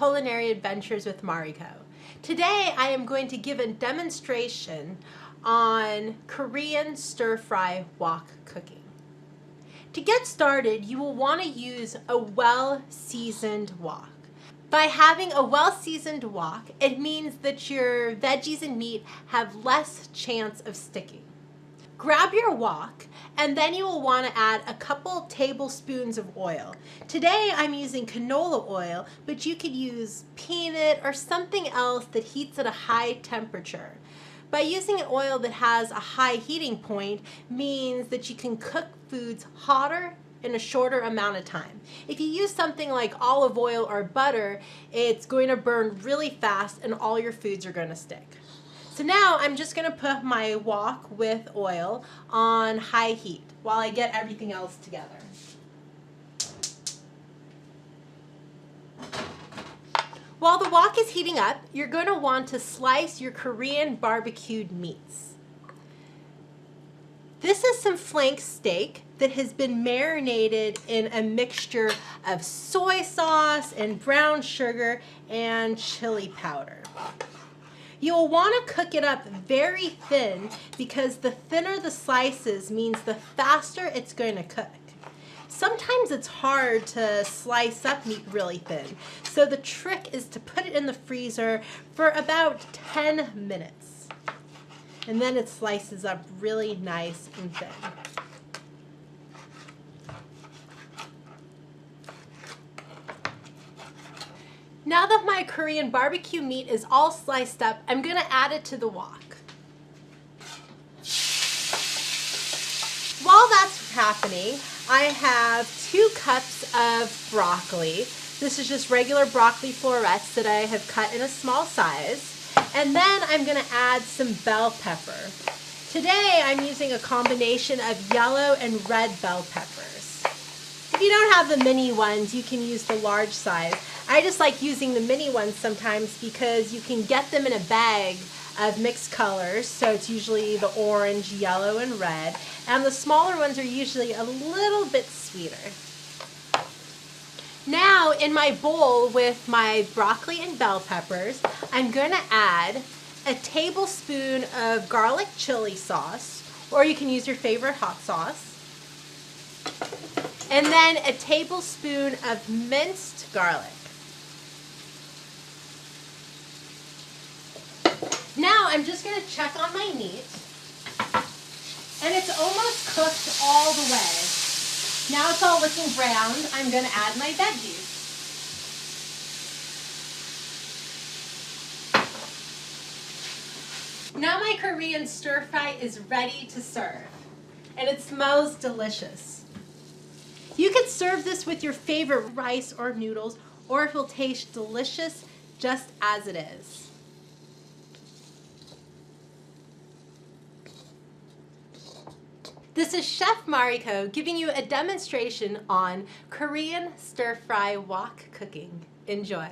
Culinary Adventures with Mariko. Today I am going to give a demonstration on Korean stir-fry wok cooking. To get started, you will want to use a well-seasoned wok. By having a well-seasoned wok, it means that your veggies and meat have less chance of sticking. Grab your wok, and then you will want to add a couple tablespoons of oil. Today I'm using canola oil, but you could use peanut or something else that heats at a high temperature. By using an oil that has a high heating point means that you can cook foods hotter in a shorter amount of time. If you use something like olive oil or butter, it's going to burn really fast and all your foods are going to stick. So now I'm just going to put my wok with oil on high heat while I get everything else together. While the wok is heating up, you're going to want to slice your Korean barbecued meats. This is some flank steak that has been marinated in a mixture of soy sauce and brown sugar and chili powder. You'll want to cook it up very thin because the thinner the slices means the faster it's going to cook. Sometimes it's hard to slice up meat really thin, so the trick is to put it in the freezer for about 10 minutes. And then it slices up really nice and thin. Now that my Korean barbecue meat is all sliced up, I'm going to add it to the wok. While that's happening, I have 2 cups of broccoli. This is just regular broccoli florets that I have cut in a small size. And then I'm going to add some bell pepper. Today I'm using a combination of yellow and red bell peppers. If you don't have the mini ones, you can use the large size. I just like using the mini ones sometimes because you can get them in a bag of mixed colors, so it's usually the orange, yellow, and red, and the smaller ones are usually a little bit sweeter. Now in my bowl with my broccoli and bell peppers, I'm going to add a tablespoon of garlic chili sauce, or you can use your favorite hot sauce, and then a tablespoon of minced garlic. Now I'm just going to check on my meat, and it's almost cooked all the way. Now it's all looking browned. I'm going to add my veggies. Now my Korean stir-fry is ready to serve, and it smells delicious. You could serve this with your favorite rice or noodles, or it will taste delicious just as it is. This is Chef Mariko giving you a demonstration on Korean stir-fry wok cooking. Enjoy.